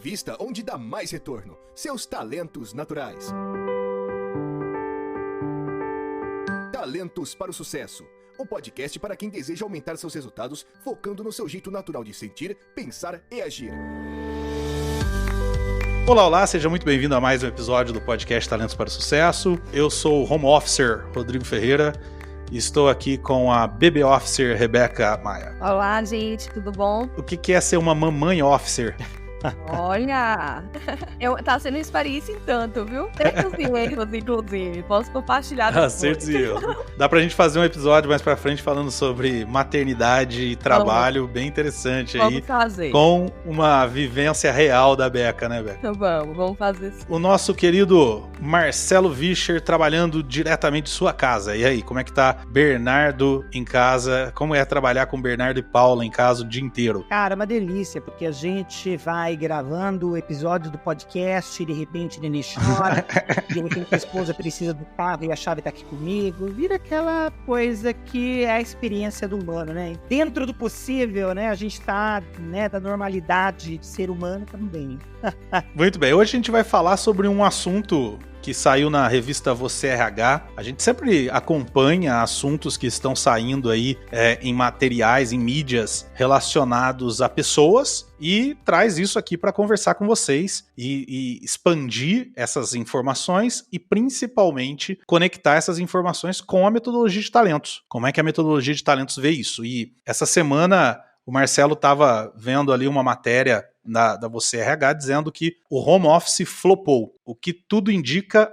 Invista onde dá mais retorno. Seus talentos naturais. Talentos para o Sucesso. Um podcast para quem deseja aumentar seus resultados, focando no seu jeito natural de sentir, pensar e agir. Olá, seja muito bem-vindo a mais um episódio do podcast Talentos para o Sucesso. Eu sou o Home Officer Rodrigo Ferreira e estou aqui com a Baby Officer Rebeca Maia. Olá, gente, tudo bom? O que é ser uma mamãe officer? Olha, tá sendo experiência em tanto, viu? Acertos e erros, inclusive. Posso compartilhar depois. Acertos e erros. Dá pra gente fazer um episódio mais pra frente falando sobre maternidade e trabalho, bem interessante aí. Vamos fazer. Com uma vivência real da Beca, né, Beca? Então vamos fazer isso. O nosso querido Marcelo Vischer trabalhando diretamente de sua casa. E aí, como é que tá Bernardo em casa? Como é trabalhar com Bernardo e Paula em casa o dia inteiro? Cara, uma delícia, porque a gente vai gravando o episódio do podcast, de repente o neném chora, de repente a esposa precisa do carro e a chave tá aqui comigo, vira aquela coisa que é a experiência do humano, né? Dentro do possível, né, a gente tá, né, da normalidade de ser humano também. Muito bem, hoje a gente vai falar sobre um assunto que saiu na revista Você RH. A gente sempre acompanha assuntos que estão saindo aí em materiais, em mídias relacionados a pessoas e traz isso aqui para conversar com vocês e expandir essas informações e principalmente conectar essas informações com a metodologia de talentos. Como é que a metodologia de talentos vê isso? E essa semana o Marcelo estava vendo ali uma matéria da Você RH dizendo que o home office flopou. Ao que tudo indica,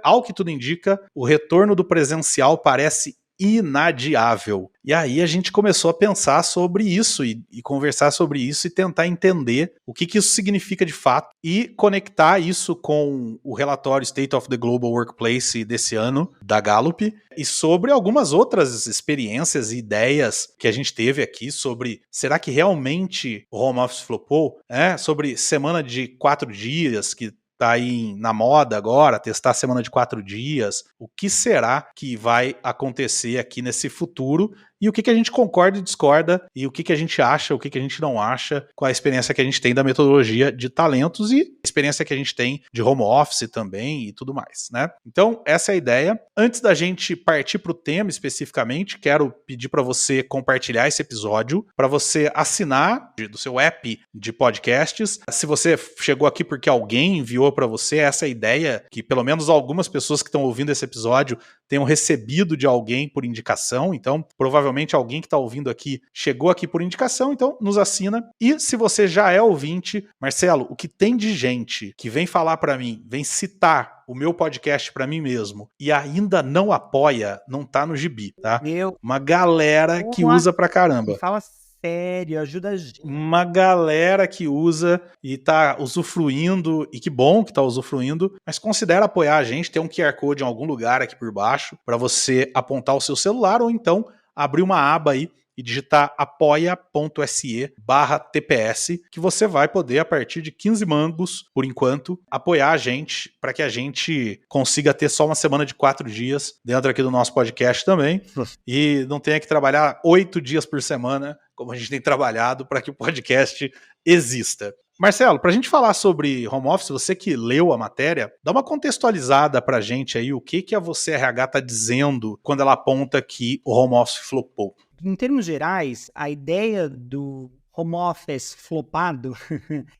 o retorno do presencial parece inadiável. E aí a gente começou a pensar sobre isso e conversar sobre isso e tentar entender o que isso significa de fato e conectar isso com o relatório State of the Global Workplace desse ano, da Gallup, e sobre algumas outras experiências e ideias que a gente teve aqui sobre será que realmente o home office flopou? Sobre semana de 4 dias, que tá aí na moda agora, testar a semana de 4 dias. O que será que vai acontecer aqui nesse futuro? E o que a gente concorda e discorda, e o que a gente acha, o que a gente não acha, com a experiência que a gente tem da metodologia de talentos e a experiência que a gente tem de home office também e tudo mais, né? Então, essa é a ideia. Antes da gente partir para o tema especificamente, quero pedir para você compartilhar esse episódio, para você assinar do seu app de podcasts. Se você chegou aqui porque alguém enviou para você, essa é a ideia, que pelo menos algumas pessoas que estão ouvindo esse episódio tenham recebido de alguém por indicação. Então, provavelmente alguém que está ouvindo aqui chegou aqui por indicação, então nos assina. E se você já é ouvinte, Marcelo, o que tem de gente que vem falar para mim, vem citar o meu podcast para mim mesmo e ainda não apoia, não tá no gibi, tá? Uma galera que usa pra caramba. Fala sério, ajuda a gente. Uma galera que usa e tá usufruindo, e que bom que tá usufruindo, mas considera apoiar a gente, tem um QR Code em algum lugar aqui por baixo para você apontar o seu celular ou então abrir uma aba aí e digitar apoia.se/TPS, que você vai poder, a partir de 15 mangos, por enquanto, apoiar a gente, para que a gente consiga ter só uma semana de 4 dias dentro aqui do nosso podcast também, e não tenha que trabalhar 8 dias por semana, como a gente tem trabalhado, para que o podcast exista. Marcelo, para a gente falar sobre home office, você que leu a matéria, dá uma contextualizada para a gente aí, o que a Você RH está dizendo quando ela aponta que o home office flopou. Em termos gerais, a ideia do home office flopado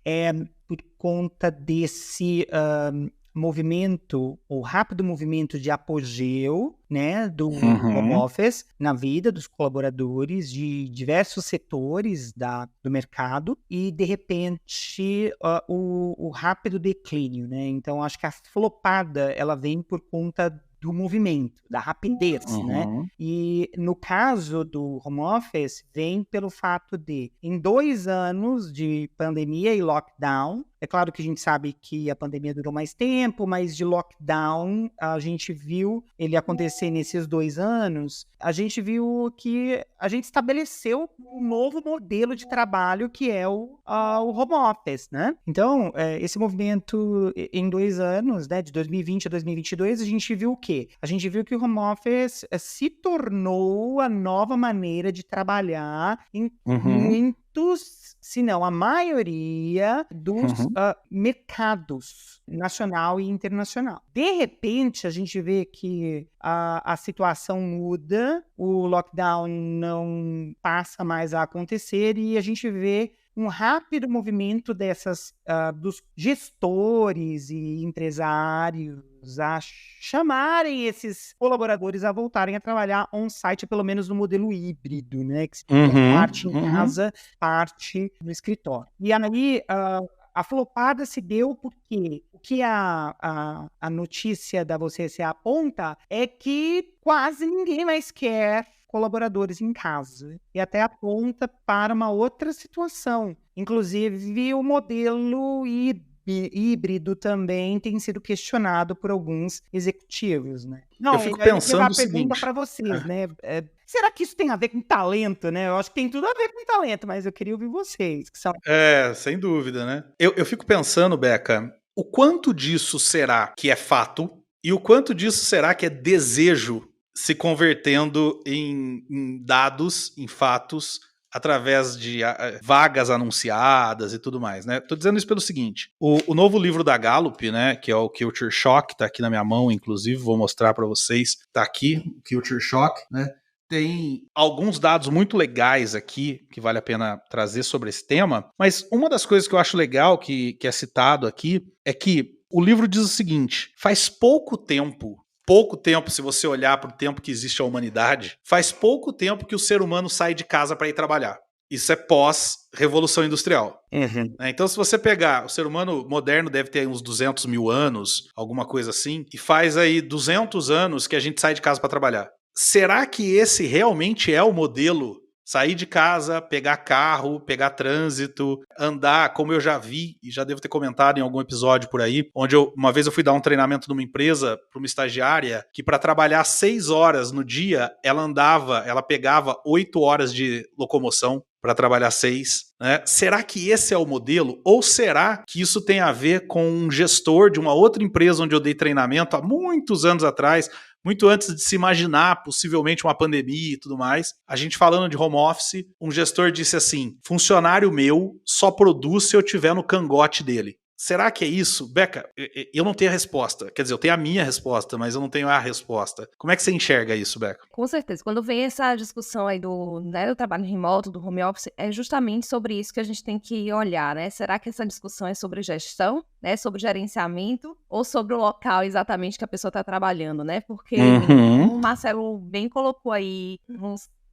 é por conta desse movimento, o rápido movimento de apogeu, né, do home office na vida dos colaboradores de diversos setores do mercado e, de repente, o rápido declínio, né? Então, acho que a flopada, ela vem por conta do movimento, da rapidez, né? E no caso do home office, vem pelo fato de, em 2 anos de pandemia e lockdown, é claro que a gente sabe que a pandemia durou mais tempo, mas de lockdown a gente viu ele acontecer nesses 2 anos, a gente viu que a gente estabeleceu um novo modelo de trabalho que é o home office, né? Então, esse movimento em 2 anos, né, de 2020 a 2022, a gente viu o quê? A gente viu que o home office se tornou a nova maneira de trabalhar em muitos, se não a maioria, dos mercados nacional e internacional. De repente, a gente vê que a situação muda, o lockdown não passa mais a acontecer e a gente vê um rápido movimento dos gestores e empresários a chamarem esses colaboradores a voltarem a trabalhar on-site, pelo menos no modelo híbrido, né? Que parte em casa, parte no escritório. E aí, a flopada se deu porque o que a notícia da VCSE aponta é que quase ninguém mais quer colaboradores em casa. E até aponta para uma outra situação. Inclusive, o modelo híbrido também tem sido questionado por alguns executivos, né? Não, eu fico pensando o seguinte. Pergunta para vocês, né? Será que isso tem a ver com talento, né? Eu acho que tem tudo a ver com talento, mas eu queria ouvir vocês. Que são... sem dúvida, né? Eu fico pensando, Beca, o quanto disso será que é fato e o quanto disso será que é desejo se convertendo em dados, em fatos, através de vagas anunciadas e tudo mais, né? Tô dizendo isso pelo seguinte, o novo livro da Gallup, né, que é o Culture Shock, tá aqui na minha mão, inclusive, vou mostrar para vocês, tá aqui, o Culture Shock, né? Tem alguns dados muito legais aqui, que vale a pena trazer sobre esse tema, mas uma das coisas que eu acho legal, que é citado aqui, é que o livro diz o seguinte, faz pouco tempo, se você olhar para o tempo que existe a humanidade, faz pouco tempo que o ser humano sai de casa para ir trabalhar. Isso é pós-revolução industrial. Então, se você pegar, o ser humano moderno deve ter uns 200 mil anos, alguma coisa assim, e faz aí 200 anos que a gente sai de casa para trabalhar. Será que esse realmente é o modelo? Sair de casa, pegar carro, pegar trânsito, andar, como eu já vi, e já devo ter comentado em algum episódio por aí, onde uma vez eu fui dar um treinamento numa empresa para uma estagiária, que para trabalhar 6 horas no dia, ela pegava 8 horas de locomoção para trabalhar 6. Né? Será que esse é o modelo? Ou será que isso tem a ver com um gestor de uma outra empresa onde eu dei treinamento há muitos anos atrás, muito antes de se imaginar possivelmente uma pandemia e tudo mais, a gente falando de home office, um gestor disse assim, funcionário meu só produz se eu tiver no cangote dele. Será que é isso? Beca, eu não tenho a resposta. Quer dizer, eu tenho a minha resposta, mas eu não tenho a resposta. Como é que você enxerga isso, Beca? Com certeza. Quando vem essa discussão aí do trabalho remoto, do home office, é justamente sobre isso que a gente tem que olhar, né? Será que essa discussão é sobre gestão, né? Sobre gerenciamento ou sobre o local exatamente que a pessoa está trabalhando, né? Porque o Marcelo bem colocou aí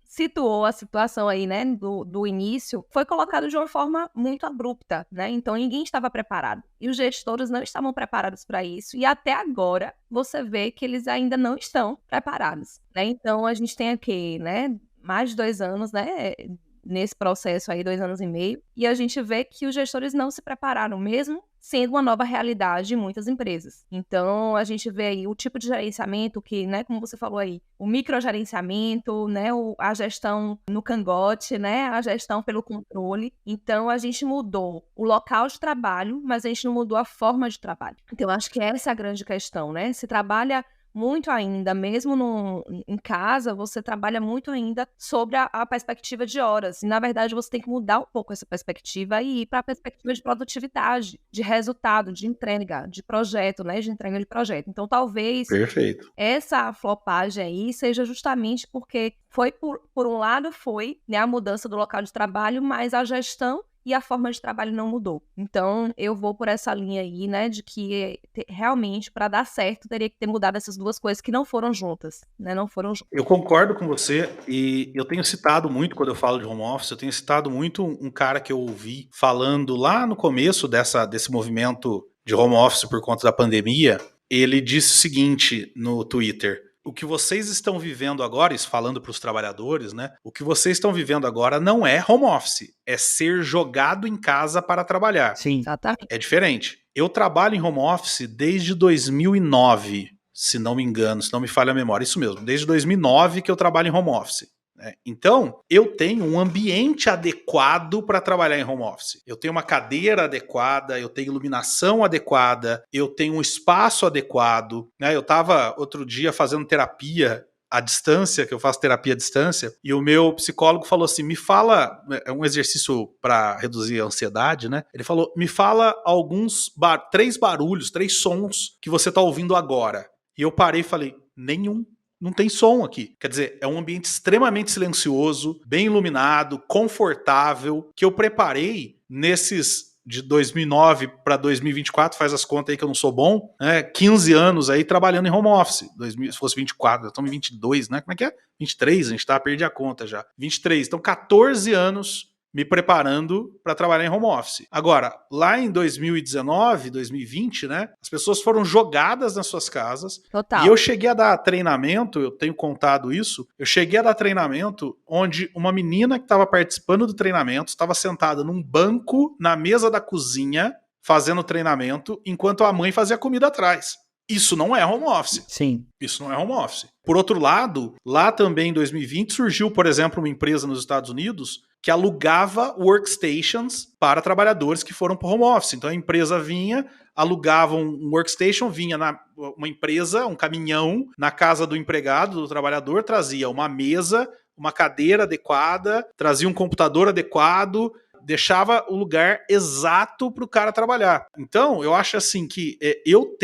situou a situação aí, né, do início, foi colocado de uma forma muito abrupta, né? Então ninguém estava preparado. E os gestores não estavam preparados para isso. E até agora você vê que eles ainda não estão preparados, né? Então a gente tem aqui, né, mais de 2 anos, né, nesse processo aí, 2 anos e meio, e a gente vê que os gestores não se prepararam mesmo, sendo uma nova realidade em muitas empresas. Então, a gente vê aí o tipo de gerenciamento que, né, como você falou aí, o microgerenciamento, né, a gestão no cangote, né, a gestão pelo controle. Então, a gente mudou o local de trabalho, mas a gente não mudou a forma de trabalho. Então, acho que essa é a grande questão, né? Se trabalha muito ainda, mesmo em casa, você trabalha muito ainda sobre a perspectiva de horas. E, na verdade, você tem que mudar um pouco essa perspectiva e ir para a perspectiva de produtividade, de resultado, de entrega, de projeto, né? De entrega de projeto. Então, talvez essa flopagem aí seja justamente porque foi, por um lado, né, a mudança do local de trabalho, mas a gestão e a forma de trabalho não mudou. Então, eu vou por essa linha aí, né, de que realmente, para dar certo, teria que ter mudado essas duas coisas que não foram juntas, né, não foram juntas. Eu concordo com você e eu tenho citado muito, quando eu falo de home office, eu tenho citado muito um cara que eu ouvi falando lá no começo desse movimento de home office por conta da pandemia. Ele disse o seguinte no Twitter: o que vocês estão vivendo agora, isso falando para os trabalhadores, né? O que vocês estão vivendo agora não é home office, é ser jogado em casa para trabalhar. Sim. Exatamente. É diferente. Eu trabalho em home office desde 2009, se não me engano, se não me falha a memória. Isso mesmo, desde 2009 que eu trabalho em home office. Então, eu tenho um ambiente adequado para trabalhar em home office. Eu tenho uma cadeira adequada, eu tenho iluminação adequada, eu tenho um espaço adequado. Eu estava outro dia fazendo terapia à distância, que eu faço terapia à distância, e o meu psicólogo falou assim, me fala, é um exercício para reduzir a ansiedade, né? Ele falou, me fala três barulhos, 3 sons que você tá ouvindo agora. E eu parei e falei, nenhum. Não tem som aqui. Quer dizer, é um ambiente extremamente silencioso, bem iluminado, confortável, que eu preparei nesses de 2009 para 2024, faz as contas aí que eu não sou bom, né? 15 anos aí trabalhando em home office. Se fosse 24, estamos em 22, né? Como é que é? 23, a gente perdi a conta já. 23, então 14 anos me preparando para trabalhar em home office. Agora, lá em 2019, 2020, né, as pessoas foram jogadas nas suas casas. Total. E eu cheguei a dar treinamento, eu tenho contado isso, eu cheguei a dar treinamento onde uma menina que estava participando do treinamento estava sentada num banco na mesa da cozinha fazendo treinamento, enquanto a mãe fazia comida atrás. Isso não é home office. Sim. Isso não é home office. Por outro lado, lá também em 2020 surgiu, por exemplo, uma empresa nos Estados Unidos que alugava workstations para trabalhadores que foram para o home office. Então a empresa vinha, alugava um workstation, vinha uma empresa, um caminhão, na casa do empregado, do trabalhador, trazia uma mesa, uma cadeira adequada, trazia um computador adequado, deixava o lugar exato para o cara trabalhar. Então, eu acho assim que eu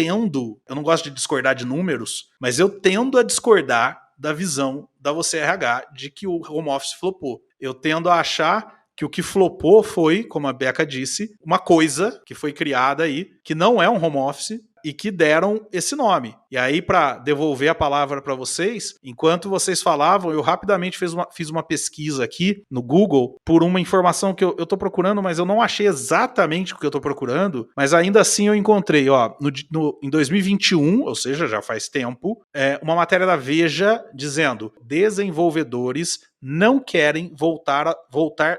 não gosto de discordar de números, mas eu tendo a discordar da visão da Você RH de que o home office flopou. Eu tendo a achar que o que flopou foi, como a Beca disse, uma coisa que foi criada aí, que não é um home office, e que deram esse nome. E aí, para devolver a palavra para vocês, enquanto vocês falavam, eu rapidamente fiz uma pesquisa aqui no Google por uma informação que eu estou procurando, mas eu não achei exatamente o que eu estou procurando, mas ainda assim eu encontrei, em 2021, ou seja, já faz tempo, uma matéria da Veja dizendo: desenvolvedores não querem voltar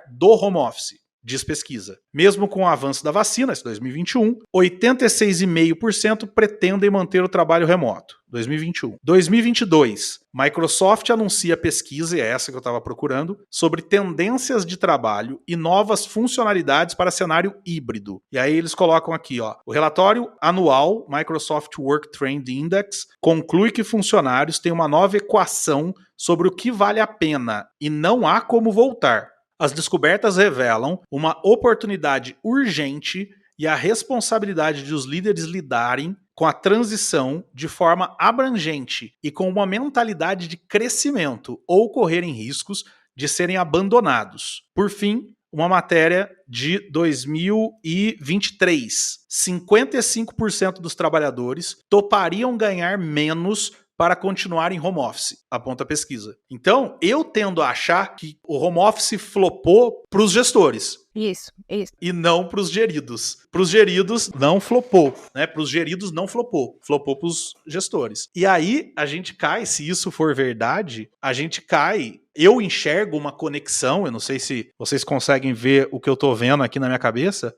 do home office. Diz pesquisa. Mesmo com o avanço da vacina, esse 2021, 86,5% pretendem manter o trabalho remoto. 2021. 2022, Microsoft anuncia pesquisa, e é essa que eu estava procurando, sobre tendências de trabalho e novas funcionalidades para cenário híbrido. E aí eles colocam aqui, o relatório anual Microsoft Work Trend Index conclui que funcionários têm uma nova equação sobre o que vale a pena e não há como voltar. As descobertas revelam uma oportunidade urgente e a responsabilidade de os líderes lidarem com a transição de forma abrangente e com uma mentalidade de crescimento ou correrem riscos de serem abandonados. Por fim, uma matéria de 2023. 55% dos trabalhadores topariam ganhar menos para continuar em home office, aponta a pesquisa. Então, eu tendo a achar que o home office flopou para os gestores. Isso. E não para os geridos. Para os geridos não flopou, né? Para os geridos não flopou. Flopou para os gestores. E aí a gente cai, se isso for verdade, a gente cai. Eu enxergo uma conexão, eu não sei se vocês conseguem ver o que eu tô vendo aqui na minha cabeça,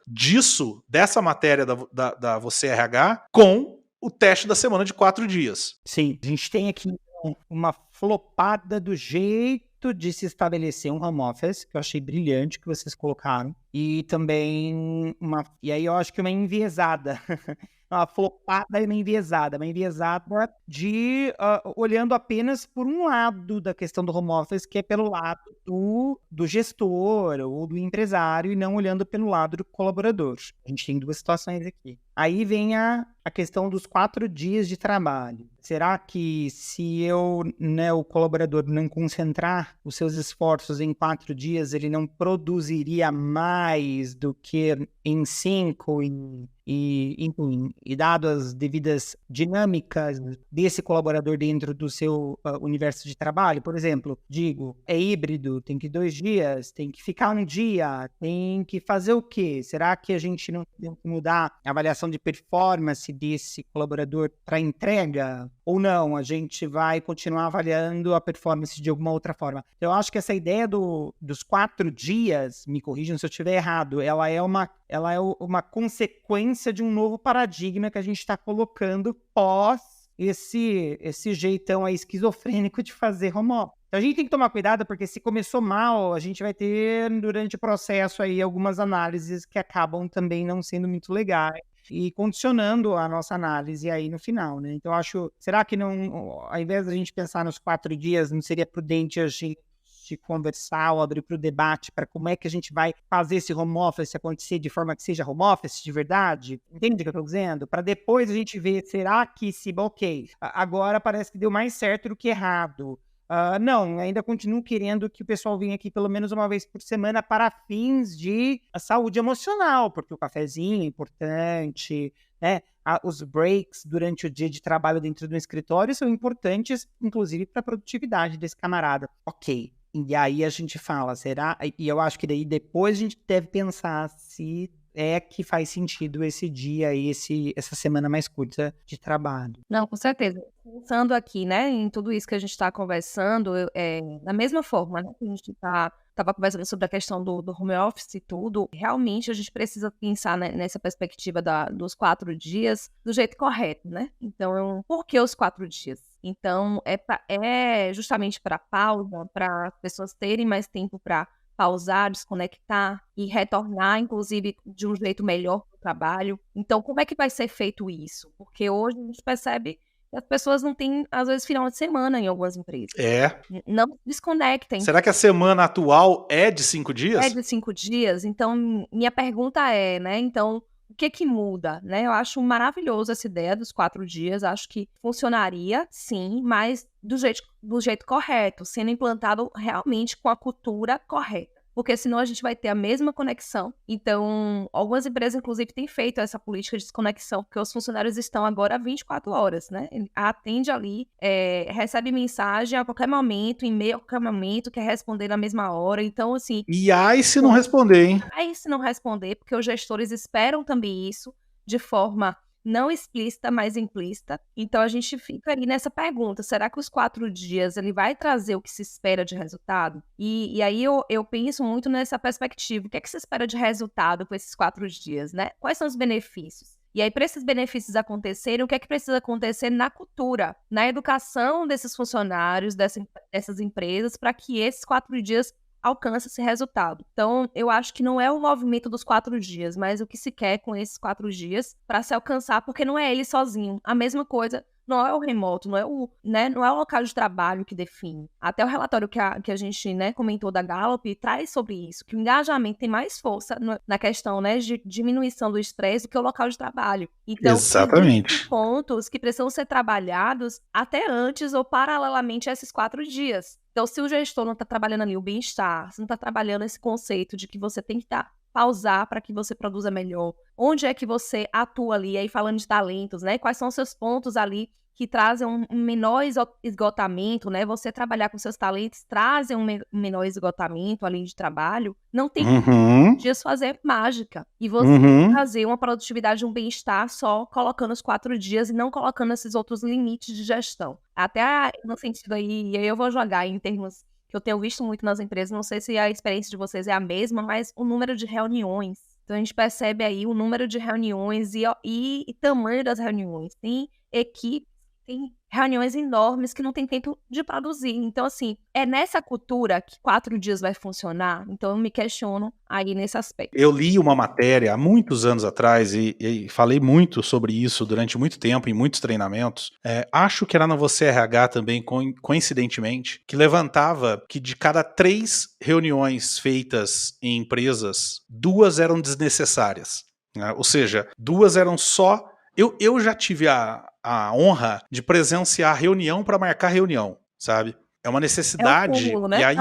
dessa matéria da Você RH com o teste da semana de 4 dias. Sim, a gente tem aqui uma flopada do jeito de se estabelecer um home office, que eu achei brilhante que vocês colocaram, e também e aí eu acho que uma enviesada, uma flopada e uma enviesada de olhando apenas por um lado da questão do home office, que é pelo lado do gestor ou do empresário, e não olhando pelo lado do colaborador. A gente tem 2 situações aqui. Aí vem a questão dos 4 dias de trabalho. Será que se o colaborador não concentrar os seus esforços em 4 dias, ele não produziria mais do que em 5 e dado as devidas dinâmicas desse colaborador dentro do seu universo de trabalho? Por exemplo, é híbrido, tem que ir 2 dias, tem que ficar um dia, tem que fazer o quê? Será que a gente não tem que mudar a avaliação de performance desse colaborador para entrega? Ou não, a gente vai continuar avaliando a performance de alguma outra forma? Eu acho que essa ideia dos 4 dias, me corrijam se eu estiver errado, ela é uma consequência de um novo paradigma que a gente está colocando pós esse jeitão aí esquizofrênico de fazer home office. Então a gente tem que tomar cuidado, porque se começou mal, a gente vai ter durante o processo aí algumas análises que acabam também não sendo muito legais. e condicionando a nossa análise aí no final, né? Então, será que não, ao invés da gente pensar nos 4 dias, não seria prudente a gente conversar ou abrir para o debate para como é que a gente vai fazer esse home office acontecer de forma que seja home office de verdade? Entende o que eu estou dizendo? Para depois a gente ver, será que agora parece que deu mais certo do que errado. Não, ainda continuo querendo que o pessoal venha aqui pelo menos uma vez por semana para fins de saúde emocional, porque o cafezinho é importante, né? Os breaks durante o dia de trabalho dentro do escritório são importantes, inclusive para a produtividade desse camarada. Ok. E aí a gente fala, será? E eu acho que daí depois a gente deve pensar se é que faz sentido esse dia e essa semana mais curta de trabalho. Não, com certeza. Pensando aqui, né, em tudo isso que a gente está conversando, da mesma forma, né, que a gente estava conversando sobre a questão do home office e tudo, realmente a gente precisa pensar, né, nessa perspectiva dos 4 dias do jeito correto, né? Então, por que os 4 dias? Então, é justamente para pausa, para as pessoas terem mais tempo para pausar, desconectar e retornar, inclusive, de um jeito melhor para o trabalho. Então, como é que vai ser feito isso? Porque hoje a gente percebe que as pessoas não têm, às vezes, final de semana em algumas empresas. Não desconectem. Será que a semana atual é de 5 dias? É de 5 dias. Então, minha pergunta é, né? Então, o que muda, né? Eu acho maravilhoso essa ideia dos 4 dias. Acho que funcionaria, sim, mas do jeito correto, sendo implantado realmente com a cultura correta. Porque senão a gente vai ter a mesma conexão. Então, algumas empresas, inclusive, têm feito essa política de desconexão, porque os funcionários estão agora 24 horas, né? Ele atende ali, recebe mensagem a qualquer momento, e-mail a qualquer momento, quer responder na mesma hora. Então, assim... E aí se não responder, hein? Aí se não responder, porque os gestores esperam também isso de forma não explícita, mas implícita. Então, a gente fica aí nessa pergunta, será que os 4 dias ele vai trazer o que se espera de resultado? E aí eu penso muito nessa perspectiva, o que é que se espera de resultado com esses 4 dias, né? Quais são os benefícios? E aí, para esses benefícios acontecerem, o que é que precisa acontecer na cultura, na educação desses funcionários, dessas empresas, para que esses 4 dias alcança esse resultado. Então, eu acho que não é o movimento dos 4 dias, mas o que se quer com esses 4 dias para se alcançar, porque não é ele sozinho. A mesma coisa, não é o remoto, não é o local de trabalho que define. Até o relatório que a gente, né, comentou da Gallup traz sobre isso, que o engajamento tem mais força na questão, né, de diminuição do estresse do que o local de trabalho. Então, existem pontos que precisam ser trabalhados até antes ou paralelamente a esses 4 dias. Então, se o gestor não está trabalhando ali o bem-estar, se não está trabalhando esse conceito de que você tem que pausar para que você produza melhor, onde é que você atua ali, aí falando de talentos, né? Quais são os seus pontos ali que trazem um menor esgotamento, né? Você trabalhar com seus talentos trazem um menor esgotamento ali de trabalho. Não tem que dias fazer mágica. E você fazer uma produtividade, um bem-estar só colocando os 4 dias e não colocando esses outros limites de gestão. Até no sentido aí, e aí eu vou jogar em termos que eu tenho visto muito nas empresas, não sei se a experiência de vocês é a mesma, mas o número de reuniões. Então a gente percebe aí o número de reuniões e tamanho das reuniões. Tem equipe, tem reuniões enormes que não tem tempo de produzir. Então, assim, é nessa cultura que 4 dias vai funcionar? Então, eu me questiono aí nesse aspecto. Eu li uma matéria há muitos anos atrás e falei muito sobre isso durante muito tempo, em muitos treinamentos. Acho que era na Você RH também, coincidentemente, que levantava que de cada 3 reuniões feitas em empresas, 2 eram desnecessárias. Né? Ou seja, 2 eram só... Eu já tive a honra de presenciar reunião para marcar reunião, sabe? É uma necessidade. É o cúmulo, né? E aí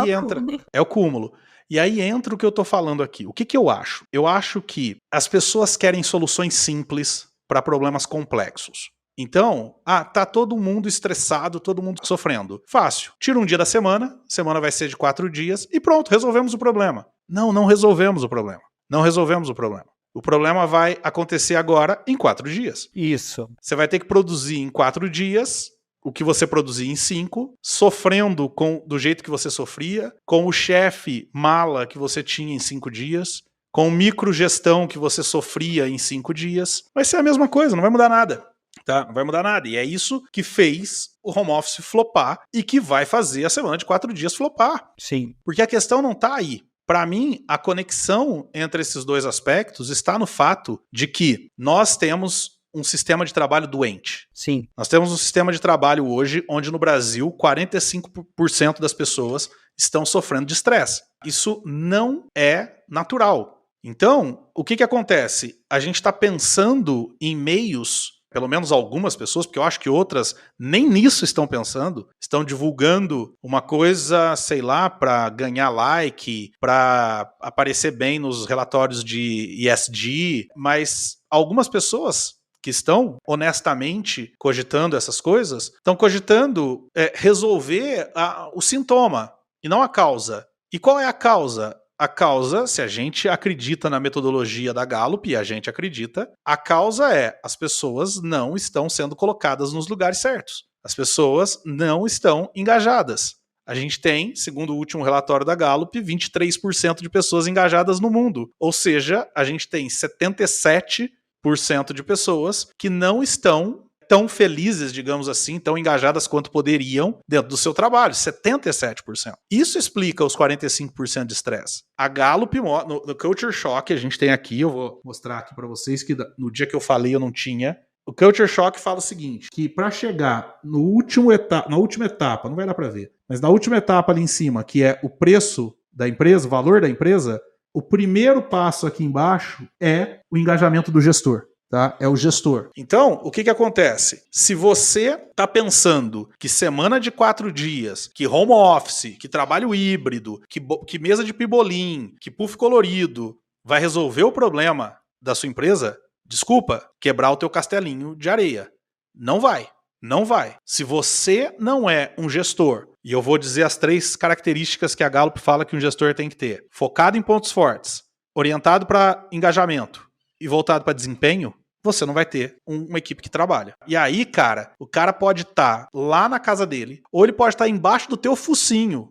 é o cúmulo. E aí entra o que eu tô falando aqui. O que eu acho? Eu acho que as pessoas querem soluções simples para problemas complexos. Então, tá todo mundo estressado, todo mundo sofrendo. Fácil. Tira um dia da semana vai ser de 4 dias e pronto, resolvemos o problema. Não resolvemos o problema. Não resolvemos o problema. O problema vai acontecer agora em 4 dias. Isso. Você vai ter que produzir em 4 dias o que você produzia em 5, sofrendo do jeito que você sofria, com o chefe mala que você tinha em 5 dias, com microgestão que você sofria em 5 dias. Vai ser a mesma coisa, não vai mudar nada. Tá? Não vai mudar nada. E é isso que fez o home office flopar e que vai fazer a semana de 4 dias flopar. Sim. Porque a questão não tá aí. Para mim, a conexão entre esses dois aspectos está no fato de que nós temos um sistema de trabalho doente. Sim. Nós temos um sistema de trabalho hoje onde no Brasil 45% das pessoas estão sofrendo de estresse. Isso não é natural. Então, o que acontece? A gente está pensando em meios, pelo menos algumas pessoas, porque eu acho que outras nem nisso estão pensando, estão divulgando uma coisa, sei lá, para ganhar like, para aparecer bem nos relatórios de ESG, mas algumas pessoas que estão honestamente cogitando essas coisas, estão cogitando resolver o sintoma e não a causa. E qual é a causa? A causa, se a gente acredita na metodologia da Gallup, e a gente acredita, a causa é as pessoas não estão sendo colocadas nos lugares certos. As pessoas não estão engajadas. A gente tem, segundo o último relatório da Gallup, 23% de pessoas engajadas no mundo. Ou seja, a gente tem 77% de pessoas que não estão tão felizes, digamos assim, tão engajadas quanto poderiam dentro do seu trabalho, 77%. Isso explica os 45% de estresse. A Gallup, no Culture Shock, a gente tem aqui, eu vou mostrar aqui para vocês, que no dia que eu falei eu não tinha. O Culture Shock fala o seguinte, que para chegar na última etapa, não vai dar para ver, mas na última etapa ali em cima, que é o preço da empresa, o valor da empresa, o primeiro passo aqui embaixo é o engajamento do gestor. Tá? É o gestor. Então, o que acontece? Se você está pensando que semana de 4 dias, que home office, que trabalho híbrido, que mesa de pibolim, que puff colorido vai resolver o problema da sua empresa, desculpa, quebrar o teu castelinho de areia. Não vai. Não vai. Se você não é um gestor, e eu vou dizer as 3 características que a Gallup fala que um gestor tem que ter: focado em pontos fortes, orientado para engajamento e voltado para desempenho, você não vai ter uma equipe que trabalha. E aí, cara, o cara pode estar lá na casa dele, ou ele pode estar embaixo do teu focinho,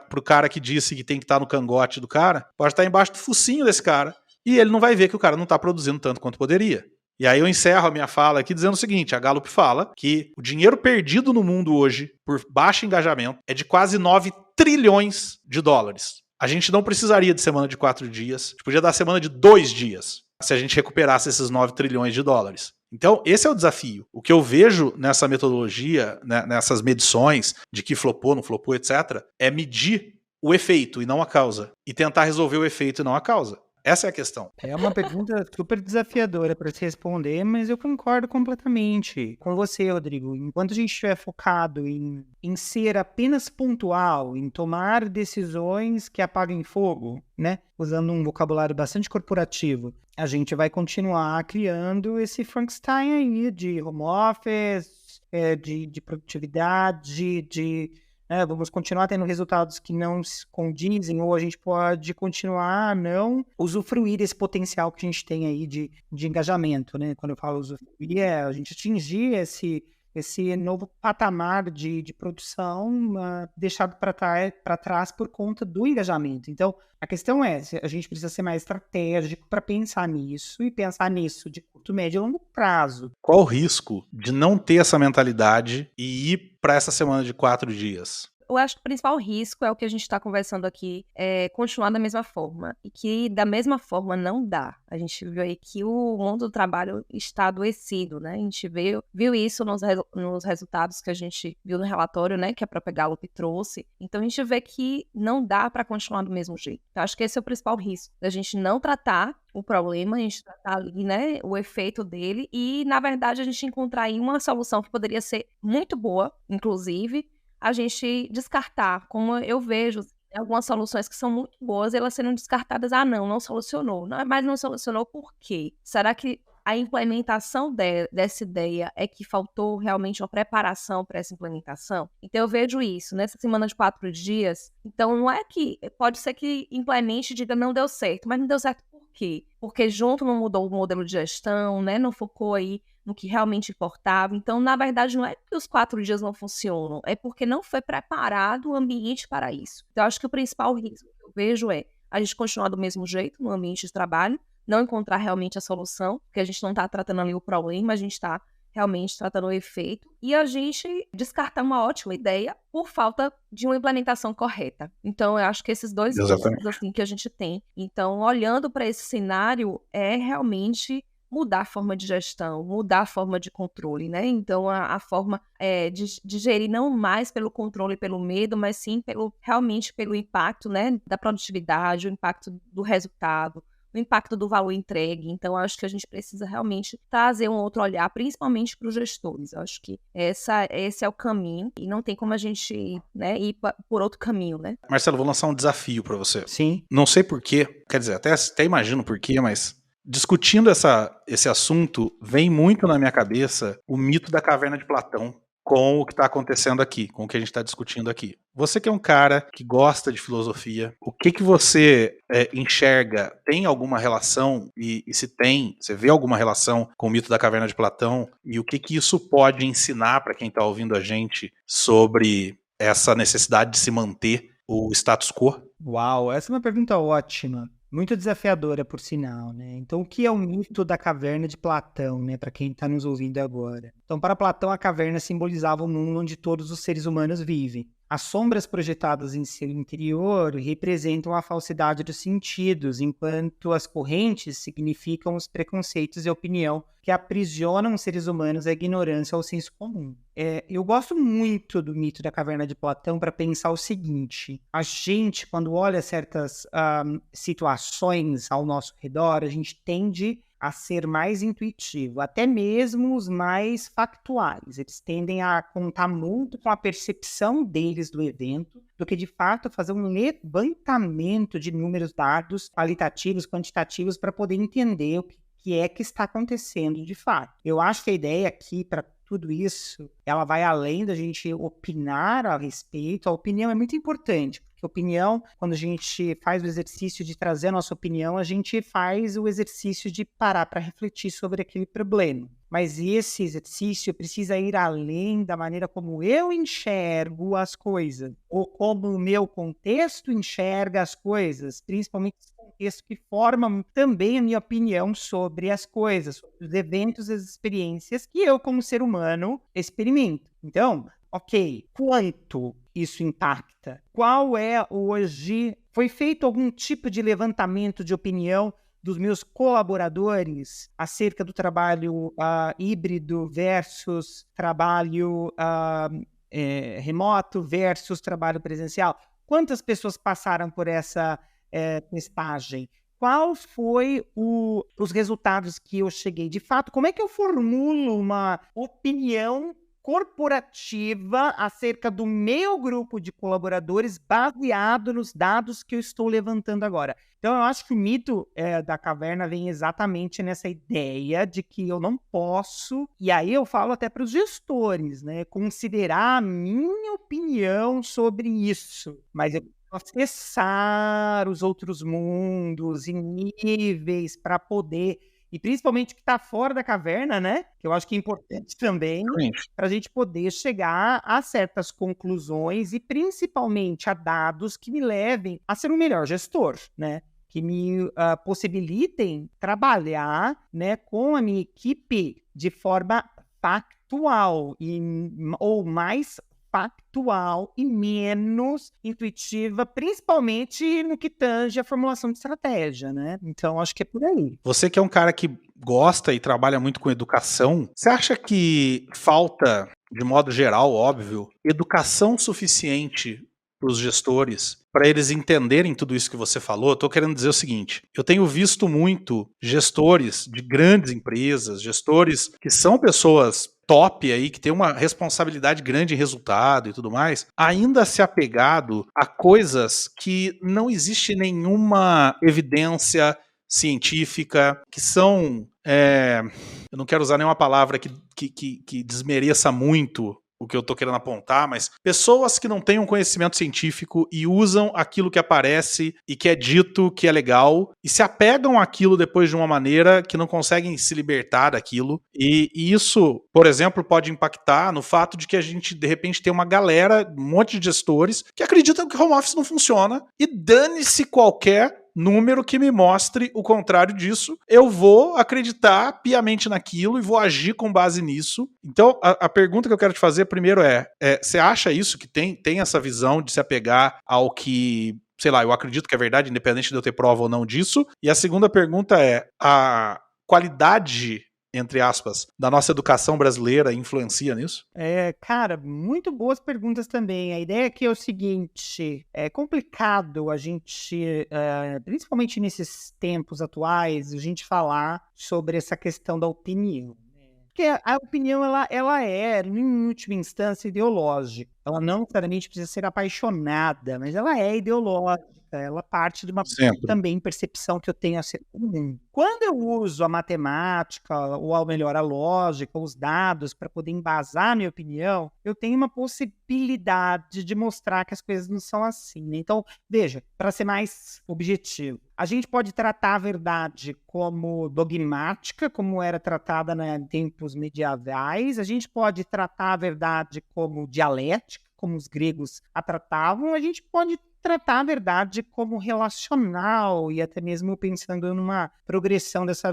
pro cara que disse que tem que estar no cangote do cara, pode estar embaixo do focinho desse cara, e ele não vai ver que o cara não está produzindo tanto quanto poderia. E aí eu encerro a minha fala aqui dizendo o seguinte: a Gallup fala que o dinheiro perdido no mundo hoje, por baixo engajamento, é de quase 9 trilhões de dólares. A gente não precisaria de semana de 4 dias, a gente podia dar semana de 2 dias, se a gente recuperasse esses 9 trilhões de dólares. Então, esse é o desafio. O que eu vejo nessa metodologia, né, nessas medições de que flopou, não flopou, etc., é medir o efeito e não a causa. E tentar resolver o efeito e não a causa. Essa é a questão. É uma pergunta super desafiadora para se responder, mas eu concordo completamente com você, Rodrigo. Enquanto a gente estiver focado em ser apenas pontual, em tomar decisões que apaguem fogo, né? Usando um vocabulário bastante corporativo, a gente vai continuar criando esse Frankenstein aí de home office, de produtividade, vamos continuar tendo resultados que não se condizem, ou a gente pode continuar a não usufruir desse potencial que a gente tem aí de engajamento, né? Quando eu falo usufruir, a gente atingir esse novo patamar de produção deixado para trás por conta do engajamento. Então, a questão é, a gente precisa ser mais estratégico para pensar nisso, e pensar nisso de curto, médio e longo prazo. Qual o risco de não ter essa mentalidade e ir para essa semana de 4 dias? Eu acho que o principal risco é o que a gente está conversando aqui, é continuar da mesma forma. E que da mesma forma não dá. A gente viu aí que o mundo do trabalho está adoecido, né? A gente viu isso nos resultados que a gente viu no relatório, né? Que a própria Gallup trouxe. Então a gente vê que não dá para continuar do mesmo jeito. Então acho que esse é o principal risco, da gente não tratar o problema, a gente tratar ali, né, o efeito dele, e na verdade a gente encontrar aí uma solução que poderia ser muito boa, inclusive, a gente descartar, como eu vejo algumas soluções que são muito boas, elas sendo descartadas, não solucionou. Mas não solucionou por quê? Será que a implementação dessa ideia é que faltou realmente uma preparação para essa implementação? Então eu vejo isso, nessa semana de 4 dias, então não é que, pode ser que implemente e diga não deu certo, mas não deu certo por quê? Porque junto não mudou o modelo de gestão, né? Não focou aí no que realmente importava. Então, na verdade, não é que os 4 dias não funcionam, é porque não foi preparado o ambiente para isso. Então, eu acho que o principal risco que eu vejo é a gente continuar do mesmo jeito no ambiente de trabalho, não encontrar realmente a solução, porque a gente não está tratando ali o problema, a gente está realmente tratando o efeito, e a gente descartar uma ótima ideia por falta de uma implementação correta. Então, eu acho que esses dois pontos assim, que a gente tem. Então, olhando para esse cenário, é realmente mudar a forma de gestão, mudar a forma de controle, né? Então, a forma de gerir não mais pelo controle, pelo medo, mas sim realmente pelo impacto, né, da produtividade, o impacto do resultado, o impacto do valor entregue. Então, acho que a gente precisa realmente trazer um outro olhar, principalmente para os gestores. Eu acho que esse é o caminho e não tem como a gente, né, ir por outro caminho, né? Marcelo, vou lançar um desafio para você. Sim. Não sei porquê, quer dizer, até imagino porquê, mas discutindo esse assunto, vem muito na minha cabeça o mito da caverna de Platão com o que está acontecendo aqui, com o que a gente está discutindo aqui. Você que é um cara que gosta de filosofia, o que você enxerga? Tem alguma relação? E se tem, você vê alguma relação com o mito da caverna de Platão? E o que isso pode ensinar para quem está ouvindo a gente sobre essa necessidade de se manter o status quo? Uau, essa é uma pergunta ótima. Muito desafiadora, por sinal, né? Então, o que é o mito da caverna de Platão, né? Para quem está nos ouvindo agora. Então, para Platão, a caverna simbolizava o mundo onde todos os seres humanos vivem. As sombras projetadas em seu interior representam a falsidade dos sentidos, enquanto as correntes significam os preconceitos e a opinião que aprisionam os seres humanos à ignorância ao senso comum. Eu gosto muito do mito da caverna de Platão para pensar o seguinte: a gente, quando olha certas situações ao nosso redor, a gente tende a ser mais intuitivo, até mesmo os mais factuais. Eles tendem a contar muito com a percepção deles do evento, do que de fato fazer um levantamento de números, dados qualitativos, quantitativos, para poder entender o que é que está acontecendo de fato. Eu acho que a ideia aqui, para tudo isso, ela vai além da gente opinar a respeito. A opinião é muito importante, porque opinião, quando a gente faz o exercício de trazer a nossa opinião, a gente faz o exercício de parar para refletir sobre aquele problema. Mas esse exercício precisa ir além da maneira como eu enxergo as coisas, ou como o meu contexto enxerga as coisas, principalmente esse contexto que forma também a minha opinião sobre as coisas, sobre os eventos e as experiências que eu, como ser humano, experimento. Então, ok, quanto isso impacta? Qual é hoje? Foi feito algum tipo de levantamento de opinião dos meus colaboradores acerca do trabalho híbrido versus trabalho remoto versus trabalho presencial? Quantas pessoas passaram por essa testagem? Qual foi os resultados que eu cheguei? De fato, como é que eu formulo uma opinião corporativa acerca do meu grupo de colaboradores baseado nos dados que eu estou levantando agora? Então, eu acho que o mito da caverna vem exatamente nessa ideia de que eu não posso, e aí eu falo até para os gestores, né, considerar a minha opinião sobre isso, mas eu acessar os outros mundos e níveis para poder, e principalmente o que está fora da caverna, né? Que eu acho que é importante também, para a gente poder chegar a certas conclusões e principalmente a dados que me levem a ser um melhor gestor, né? Que me possibilitem trabalhar, né, com a minha equipe de forma factual ou mais factual e menos intuitiva, principalmente no que tange a formulação de estratégia, né? Então, acho que é por aí. Você que é um cara que gosta e trabalha muito com educação, você acha que falta, de modo geral, óbvio, educação suficiente para os gestores, para eles entenderem tudo isso que você falou? Eu tô querendo dizer o seguinte: eu tenho visto muito gestores de grandes empresas, gestores que são pessoas top aí, que tem uma responsabilidade grande em resultado e tudo mais, ainda se apegado a coisas que não existe nenhuma evidência científica, que são, eu não quero usar nenhuma palavra que desmereça muito o que eu tô querendo apontar, mas pessoas que não têm um conhecimento científico e usam aquilo que aparece e que é dito que é legal e se apegam àquilo depois de uma maneira que não conseguem se libertar daquilo. E isso, por exemplo, pode impactar no fato de que a gente, de repente, tem uma galera, um monte de gestores que acreditam que home office não funciona e dane-se qualquer número que me mostre o contrário disso, eu vou acreditar piamente naquilo e vou agir com base nisso. Então, a pergunta que eu quero te fazer primeiro você acha isso, que tem essa visão de se apegar ao que, sei lá, eu acredito que é verdade, independente de eu ter prova ou não disso? E a segunda pergunta é, a qualidade, entre aspas, da nossa educação brasileira influencia nisso? Cara, muito boas perguntas também. A ideia aqui é o seguinte, é complicado a gente, principalmente nesses tempos atuais, a gente falar sobre essa questão da opinião. Porque a opinião, ela é, em última instância, ideológica. Ela não necessariamente precisa ser apaixonada, mas ela é ideológica. Ela parte de uma também percepção que eu tenho acerca do mundo. Quando eu uso a matemática, ou melhor, a lógica, os dados, para poder embasar a minha opinião, eu tenho uma possibilidade de mostrar que as coisas não são assim, né? Então, veja, para ser mais objetivo, a gente pode tratar a verdade como dogmática, como era tratada em tempos medievais, a gente pode tratar a verdade como dialética, como os gregos a tratavam, a gente pode tratar a verdade como relacional e até mesmo pensando numa progressão dessa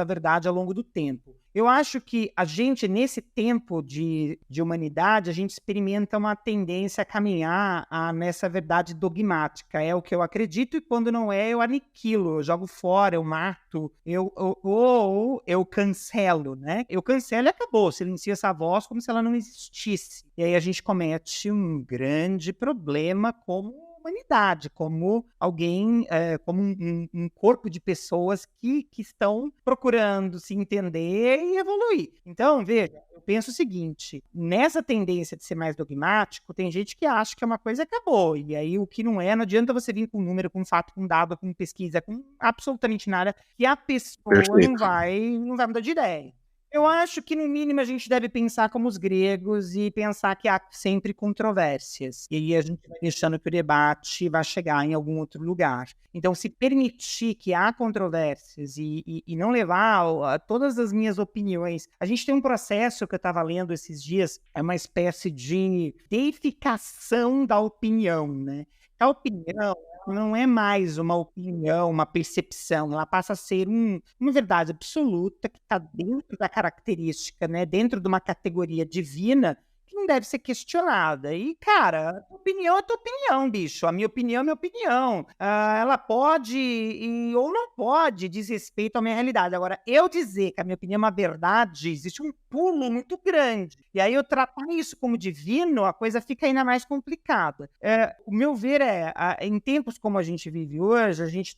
verdade ao longo do tempo. Eu acho que a gente, nesse tempo de humanidade, a gente experimenta uma tendência a caminhar nessa verdade dogmática. É o que eu acredito e quando não é, eu aniquilo, eu jogo fora, eu mato, eu cancelo, né? Eu cancelo e acabou, silencio essa voz como se ela não existisse. E aí a gente comete um grande problema como humanidade, como alguém, como um corpo de pessoas que estão procurando se entender e evoluir. Então, veja, eu penso o seguinte, nessa tendência de ser mais dogmático, tem gente que acha que é uma coisa e acabou, e aí o que não adianta você vir com número, com fato, com dado, com pesquisa, com absolutamente nada, que a pessoa não vai mudar de ideia. Eu acho que, no mínimo, a gente deve pensar como os gregos e pensar que há sempre controvérsias. E aí a gente vai deixando que o debate vai chegar em algum outro lugar. Então, se permitir que há controvérsias e não levar a todas as minhas opiniões... A gente tem um processo que eu estava lendo esses dias, é uma espécie de deificação da opinião, né? A opinião não é mais uma opinião, uma percepção, ela passa a ser uma verdade absoluta que está dentro da característica, né, dentro de uma categoria divina que não deve ser questionada. E, cara, a tua opinião é tua opinião, bicho. A minha opinião é minha opinião. Ela pode ou não pode diz respeito à minha realidade. Agora, eu dizer que a minha opinião é uma verdade, existe um pulo muito grande. E aí eu tratar isso como divino, a coisa fica ainda mais complicada. O meu ver em tempos como a gente vive hoje, a gente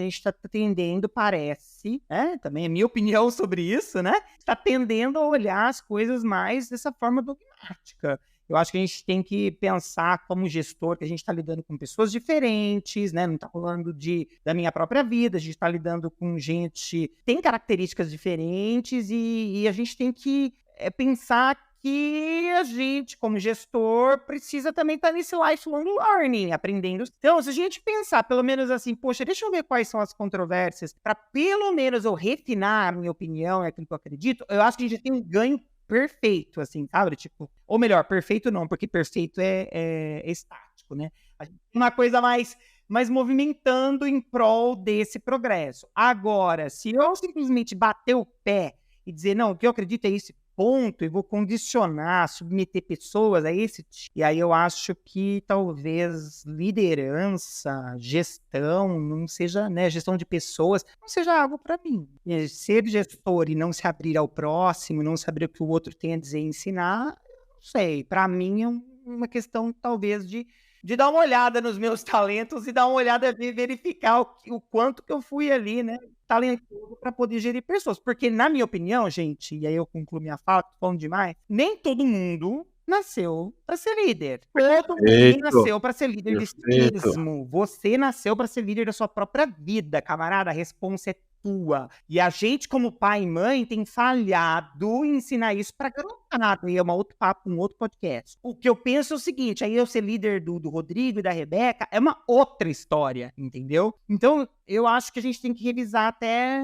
está tendendo, parece, né? Também é minha opinião sobre isso, né? Está tendendo a olhar as coisas mais dessa forma dogmática. Eu acho que a gente tem que pensar como gestor que a gente está lidando com pessoas diferentes, né? Não está falando da minha própria vida, a gente está lidando com gente que tem características diferentes e a gente tem que pensar que a gente, como gestor, precisa também estar nesse lifelong learning, aprendendo. Então, se a gente pensar, pelo menos assim, poxa, deixa eu ver quais são as controvérsias, para pelo menos eu refinar a minha opinião, aquilo que eu acredito, eu acho que a gente tem um ganho perfeito, assim, sabe? Tipo, ou melhor, perfeito não, porque perfeito é estático, né? A gente tem uma coisa mais movimentando em prol desse progresso. Agora, se eu simplesmente bater o pé e dizer, não, o que eu acredito é esse ponto, e vou condicionar, submeter pessoas a esse... E aí eu acho que talvez liderança, gestão, não seja, né, gestão de pessoas, não seja algo para mim. Ser gestor e não se abrir ao próximo, não saber o que o outro tem a dizer e ensinar, não sei, para mim é uma questão talvez de dar uma olhada nos meus talentos e dar uma olhada, verificar o quanto que eu fui ali, né, talentoso para poder gerir pessoas. Porque, na minha opinião, gente, e aí eu concluo minha fala, tô falando demais, nem todo mundo nasceu para ser líder. Todo mundo nasceu para ser líder de si mesmo. Você nasceu para ser líder da sua própria vida, camarada. A responsa é tua. E a gente, como pai e mãe, tem falhado em ensinar isso pra garotada. E é um outro papo, um outro podcast. O que eu penso é o seguinte, aí eu ser líder do Rodrigo e da Rebeca é uma outra história, entendeu? Então, eu acho que a gente tem que revisar até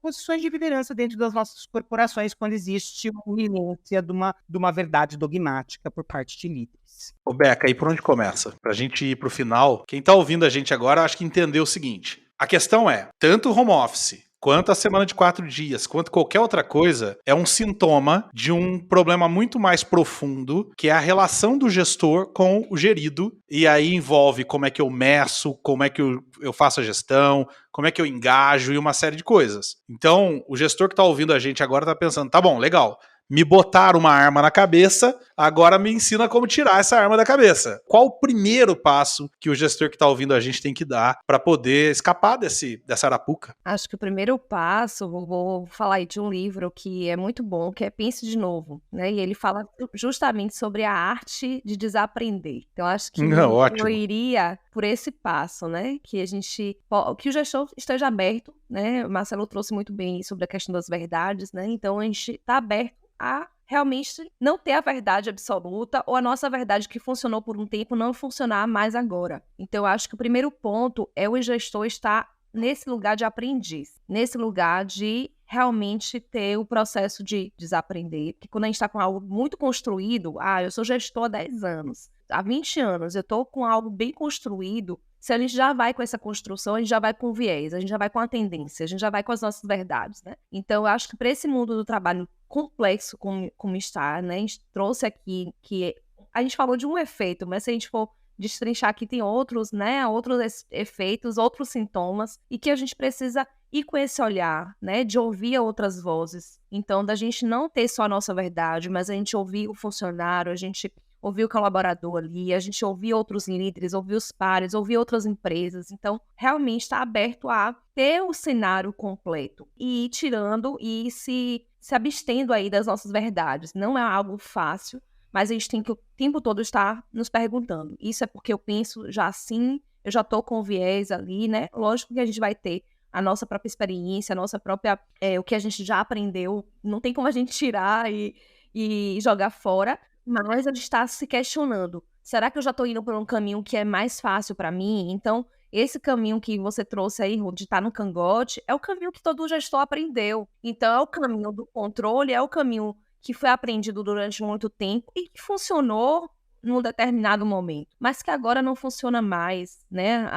posições de liderança dentro das nossas corporações quando existe uma iminência de uma verdade dogmática por parte de líderes. Ô Beca, aí por onde começa? Pra gente ir pro final, quem tá ouvindo a gente agora acho que entendeu o seguinte. A questão é, tanto o home office quanto a semana de 4 dias, quanto qualquer outra coisa, é um sintoma de um problema muito mais profundo, que é a relação do gestor com o gerido, e aí envolve como é que eu meço, como é que eu faço a gestão, como é que eu engajo e uma série de coisas. Então, o gestor que está ouvindo a gente agora está pensando, tá bom, legal, me botaram uma arma na cabeça, agora me ensina como tirar essa arma da cabeça. Qual o primeiro passo que o gestor que está ouvindo a gente tem que dar para poder escapar dessa arapuca? Acho que o primeiro passo, vou falar aí de um livro que é muito bom, que é Pense de Novo, né? E ele fala justamente sobre a arte de desaprender. Então, acho que Ótimo. eu iria por esse passo, né? Que o gestor esteja aberto, né? O Marcelo trouxe muito bem sobre a questão das verdades, né? Então, a gente está aberto a realmente não ter a verdade absoluta ou a nossa verdade que funcionou por um tempo não funcionar mais agora. Então, eu acho que o primeiro ponto é o gestor estar nesse lugar de aprendiz, nesse lugar de realmente ter o processo de desaprender. Porque quando a gente está com algo muito construído, eu sou gestor há 10 anos, há 20 anos, eu estou com algo bem construído, se a gente já vai com essa construção, a gente já vai com viés, a gente já vai com a tendência, a gente já vai com as nossas verdades, né? Então, eu acho que para esse mundo do trabalho complexo como está, né? A gente trouxe aqui que a gente falou de um efeito, mas se a gente for destrinchar aqui, tem outros, né? Outros efeitos, outros sintomas, e que a gente precisa ir com esse olhar, né? De ouvir outras vozes. Então, da gente não ter só a nossa verdade, mas a gente ouvir o funcionário, a gente ouvir o colaborador ali, a gente ouvir outros líderes, ouvir os pares, ouvir outras empresas. Então, realmente está aberto a ter o cenário completo e ir tirando e se abstendo aí das nossas verdades. Não é algo fácil, mas a gente tem que o tempo todo estar nos perguntando. Isso é porque eu penso já assim, eu já estou com o viés ali, né? Lógico que a gente vai ter a nossa própria experiência, a nossa própria, o que a gente já aprendeu. Não tem como a gente tirar e jogar fora, mas a gente está se questionando. Será que eu já estou indo por um caminho que é mais fácil para mim? Então, esse caminho que você trouxe aí, de estar no cangote, é o caminho que todo gestor aprendeu. Então, é o caminho do controle, é o caminho que foi aprendido durante muito tempo e que funcionou num determinado momento, mas que agora não funciona mais, né?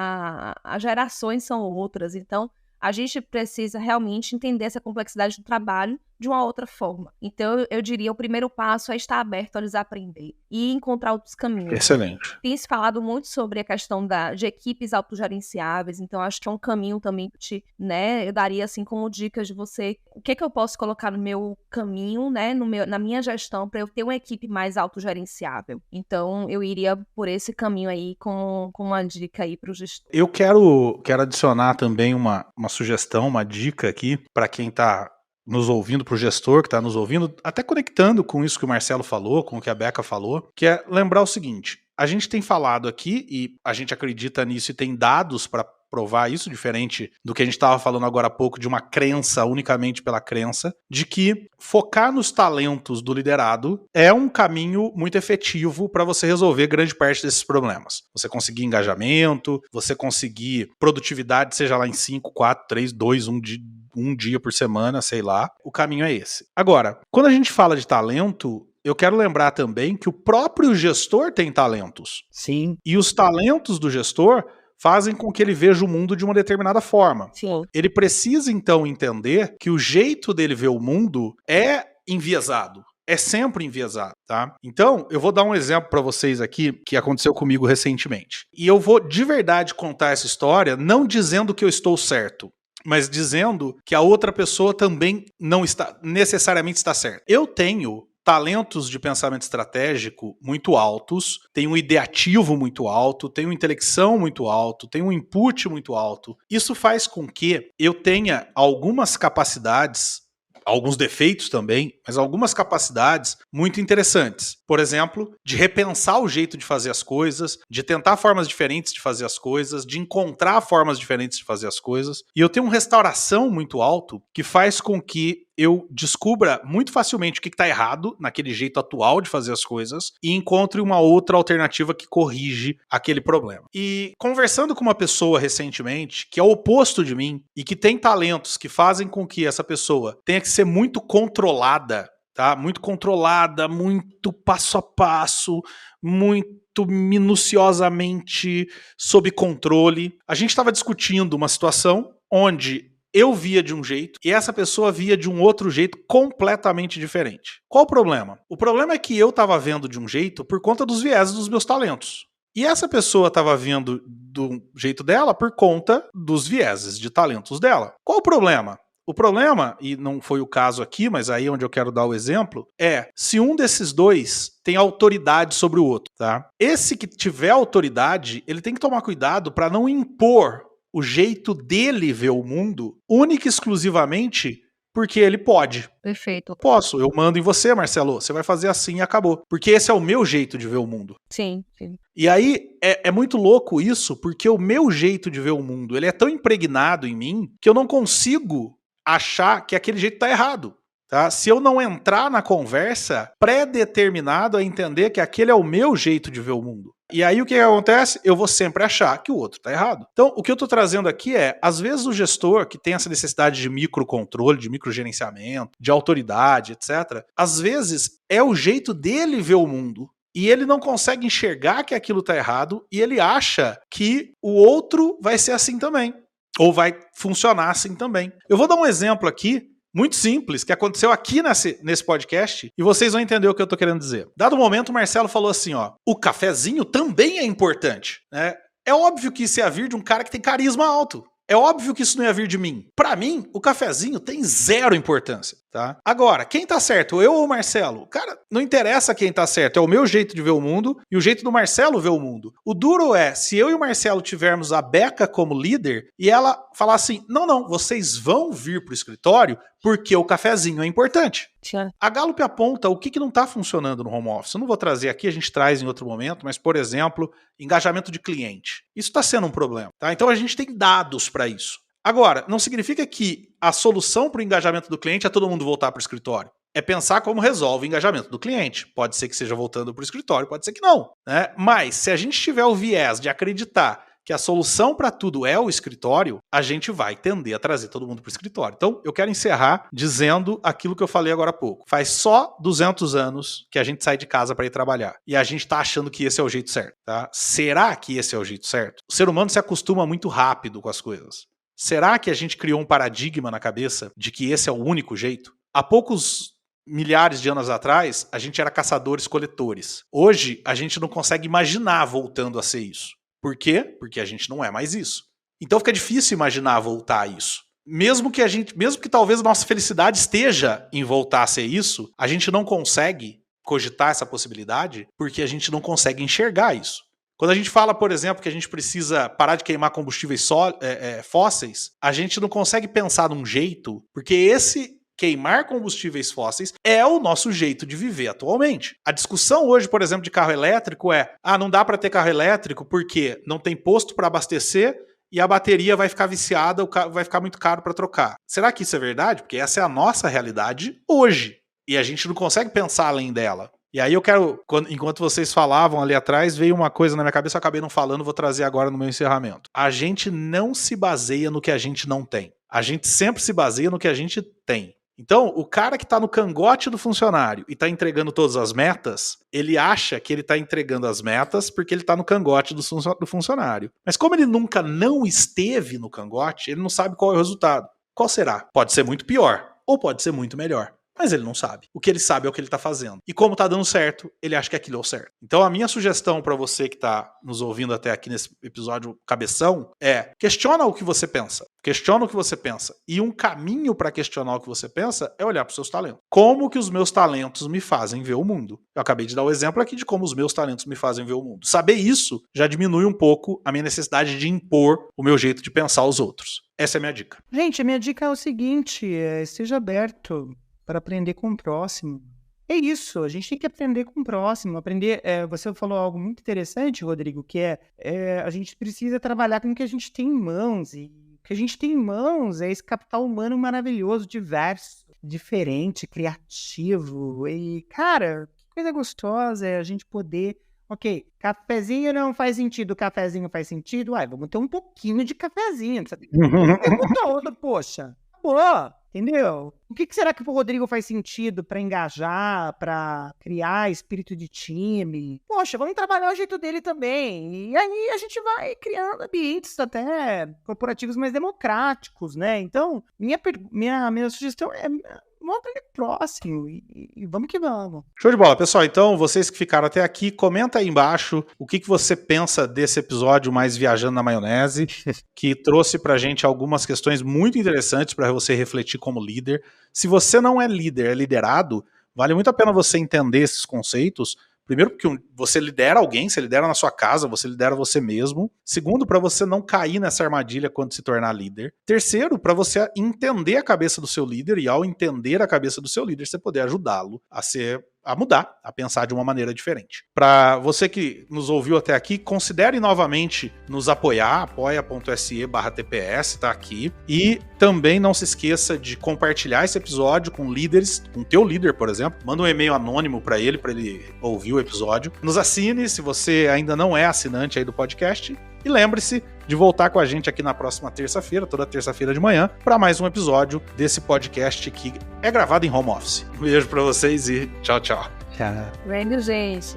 As gerações são outras, então a gente precisa realmente entender essa complexidade do trabalho de uma outra forma. Então, eu diria, o primeiro passo é estar aberto a desaprender e encontrar outros caminhos. Excelente. Tem se falado muito sobre a questão de equipes autogerenciáveis, então acho que é um caminho também que eu daria assim como dicas de você, o que eu posso colocar no meu caminho, né, na minha gestão, para eu ter uma equipe mais autogerenciável. Então, eu iria por esse caminho aí com uma dica aí para o gestor. Eu quero adicionar também uma sugestão, uma dica aqui para quem está nos ouvindo, para o gestor que está nos ouvindo, até conectando com isso que o Marcelo falou, com o que a Beca falou, que é lembrar o seguinte: a gente tem falado aqui, e a gente acredita nisso e tem dados para provar isso, diferente do que a gente estava falando agora há pouco, de uma crença unicamente pela crença, de que focar nos talentos do liderado é um caminho muito efetivo para você resolver grande parte desses problemas. Você conseguir engajamento, você conseguir produtividade, seja lá em 5, 4, 3, 2, 1 dia por semana, sei lá. O caminho é esse. Agora, quando a gente fala de talento, eu quero lembrar também que o próprio gestor tem talentos. Sim. E os talentos do gestor fazem com que ele veja o mundo de uma determinada forma. Sim. Ele precisa, então, entender que o jeito dele ver o mundo é enviesado. É sempre enviesado, tá? Então, eu vou dar um exemplo para vocês aqui que aconteceu comigo recentemente. E eu vou de verdade contar essa história, não dizendo que eu estou certo, mas dizendo que a outra pessoa também não está necessariamente está certa. Eu tenho talentos de pensamento estratégico muito altos, tenho um ideativo muito alto, tenho intelecção muito alto, tenho um input muito alto. Isso faz com que eu tenha algumas capacidades, alguns defeitos também, mas algumas capacidades muito interessantes. Por exemplo, de repensar o jeito de fazer as coisas, de tentar formas diferentes de fazer as coisas, de encontrar formas diferentes de fazer as coisas. E eu tenho uma restauração muito alto que faz com que eu descubra muito facilmente o que está errado naquele jeito atual de fazer as coisas e encontre uma outra alternativa que corrige aquele problema. E conversando com uma pessoa recentemente, que é o oposto de mim e que tem talentos que fazem com que essa pessoa tenha que ser muito controlada, tá? Muito controlada, muito passo a passo, muito minuciosamente sob controle. A gente estava discutindo uma situação onde eu via de um jeito e essa pessoa via de um outro jeito completamente diferente. Qual o problema? O problema é que eu estava vendo de um jeito por conta dos vieses dos meus talentos. E essa pessoa estava vendo do jeito dela por conta dos vieses de talentos dela. Qual o problema? O problema, e não foi o caso aqui, mas aí onde eu quero dar o exemplo, é se um desses dois tem autoridade sobre o outro, tá? Esse que tiver autoridade, ele tem que tomar cuidado para não impor o jeito dele ver o mundo única e exclusivamente porque ele pode. Perfeito. Posso, eu mando em você, Marcelo, você vai fazer assim e acabou. Porque esse é o meu jeito de ver o mundo. Sim. E aí, é muito louco isso, porque o meu jeito de ver o mundo, ele é tão impregnado em mim que eu não consigo achar que aquele jeito tá errado. Tá? Se eu não entrar na conversa pré-determinado a entender que aquele é o meu jeito de ver o mundo. E aí o que acontece? Eu vou sempre achar que o outro tá errado. Então, o que eu tô trazendo aqui é, às vezes o gestor que tem essa necessidade de microcontrole, de microgerenciamento, de autoridade, etc., às vezes é o jeito dele ver o mundo. E ele não consegue enxergar que aquilo tá errado e ele acha que o outro vai ser assim também. Ou vai funcionar assim também. Eu vou dar um exemplo aqui, muito simples, que aconteceu aqui nesse podcast, e vocês vão entender o que eu tô querendo dizer. Dado momento, o Marcelo falou assim, ó, o cafezinho também é importante, né? É óbvio que isso ia vir de um cara que tem carisma alto. É óbvio que isso não ia vir de mim. Pra mim, o cafezinho tem zero importância, tá? Agora, quem tá certo, eu ou o Marcelo? Cara, não interessa quem tá certo, é o meu jeito de ver o mundo e o jeito do Marcelo ver o mundo. O duro é, se eu e o Marcelo tivermos a Beca como líder e ela falar assim, não, vocês vão vir pro escritório porque o cafezinho é importante. Sim. A Gallup aponta o que não está funcionando no home office. Eu não vou trazer aqui, a gente traz em outro momento, mas, por exemplo, engajamento de cliente. Isso está sendo um problema. Tá? Então a gente tem dados para isso. Agora, não significa que a solução para o engajamento do cliente é todo mundo voltar para o escritório. É pensar como resolve o engajamento do cliente. Pode ser que seja voltando para o escritório, pode ser que não. Né? Mas, se a gente tiver o viés de acreditar que a solução para tudo é o escritório, a gente vai tender a trazer todo mundo para o escritório. Então, eu quero encerrar dizendo aquilo que eu falei agora há pouco. Faz só 200 anos que a gente sai de casa para ir trabalhar. E a gente está achando que esse é o jeito certo. Tá? Será que esse é o jeito certo? O ser humano se acostuma muito rápido com as coisas. Será que a gente criou um paradigma na cabeça de que esse é o único jeito? Há poucos milhares de anos atrás, a gente era caçadores-coletores. Hoje, a gente não consegue imaginar voltando a ser isso. Por quê? Porque a gente não é mais isso. Então fica difícil imaginar voltar a isso. Mesmo que talvez a nossa felicidade esteja em voltar a ser isso, a gente não consegue cogitar essa possibilidade porque a gente não consegue enxergar isso. Quando a gente fala, por exemplo, que a gente precisa parar de queimar combustíveis fósseis, a gente não consegue pensar num jeito, porque esse queimar combustíveis fósseis é o nosso jeito de viver atualmente. A discussão hoje, por exemplo, de carro elétrico é, não dá para ter carro elétrico porque não tem posto para abastecer e a bateria vai ficar viciada, vai ficar muito caro para trocar. Será que isso é verdade? Porque essa é a nossa realidade hoje. E a gente não consegue pensar além dela. E aí eu quero, enquanto vocês falavam ali atrás, veio uma coisa na minha cabeça, eu acabei não falando, vou trazer agora no meu encerramento. A gente não se baseia no que a gente não tem. A gente sempre se baseia no que a gente tem. Então, o cara que está no cangote do funcionário e está entregando todas as metas, ele acha que ele está entregando as metas porque ele está no cangote do funcionário. Mas como ele nunca não esteve no cangote, ele não sabe qual é o resultado. Qual será? Pode ser muito pior ou pode ser muito melhor. Mas ele não sabe. O que ele sabe é o que ele está fazendo. E como está dando certo, ele acha que aquilo é o certo. Então a minha sugestão para você que está nos ouvindo até aqui nesse episódio cabeção é questiona o que você pensa. Questiona o que você pensa. E um caminho para questionar o que você pensa é olhar para os seus talentos. Como que os meus talentos me fazem ver o mundo? Eu acabei de dar o exemplo aqui de como os meus talentos me fazem ver o mundo. Saber isso já diminui um pouco a minha necessidade de impor o meu jeito de pensar aos outros. Essa é a minha dica. Gente, a minha dica é o seguinte, esteja aberto para aprender com o próximo. É isso, a gente tem que aprender com o próximo. Você falou algo muito interessante, Rodrigo, que a gente precisa trabalhar com o que a gente tem em mãos. E o que a gente tem em mãos é esse capital humano maravilhoso, diverso. diferente, criativo. E, cara, que coisa gostosa é a gente poder... Ok, cafezinho não faz sentido, cafezinho faz sentido. Uai, vamos ter um pouquinho de cafezinho. Não precisa ter o tempo todo, poxa. Boa, entendeu? O que será que pro Rodrigo faz sentido para engajar, para criar espírito de time? Poxa, vamos trabalhar o jeito dele também. E aí a gente vai criando ambientes até corporativos mais democráticos, né? Então, minha sugestão é... vamos aprender próximo e vamos que vamos. Show de bola, pessoal. Então, vocês que ficaram até aqui, comenta aí embaixo o que você pensa desse episódio mais Viajando na Maionese, que trouxe pra gente algumas questões muito interessantes para você refletir como líder. Se você não é líder, é liderado, vale muito a pena você entender esses conceitos. Primeiro, porque você lidera alguém, você lidera na sua casa, você lidera você mesmo. Segundo, para você não cair nessa armadilha quando se tornar líder. Terceiro, para você entender a cabeça do seu líder e ao entender a cabeça do seu líder, você poder ajudá-lo a mudar, a pensar de uma maneira diferente. Para você que nos ouviu até aqui, considere novamente nos apoiar, apoia.se/TPS, tá aqui. E também não se esqueça de compartilhar esse episódio com líderes, com teu líder, por exemplo. Manda um e-mail anônimo para ele ouvir o episódio. Nos assine se você ainda não é assinante aí do podcast. E lembre-se de voltar com a gente aqui na próxima terça-feira, toda terça-feira de manhã, para mais um episódio desse podcast que é gravado em home office. Um beijo para vocês e tchau, tchau. Tchau. Vendo, gente.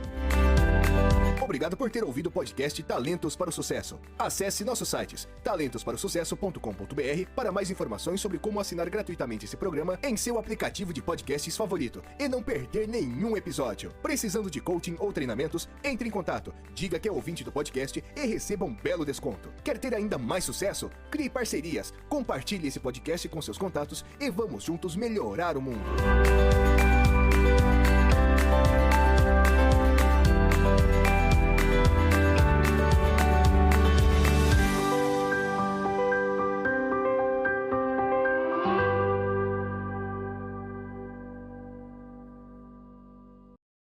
Obrigado por ter ouvido o podcast Talentos para o Sucesso. Acesse nossos sites talentosparosucesso.com.br para mais informações sobre como assinar gratuitamente esse programa em seu aplicativo de podcasts favorito e não perder nenhum episódio. Precisando de coaching ou treinamentos? Entre em contato, diga que é ouvinte do podcast e receba um belo desconto. Quer ter ainda mais sucesso? Crie parcerias, compartilhe esse podcast com seus contatos e vamos juntos melhorar o mundo.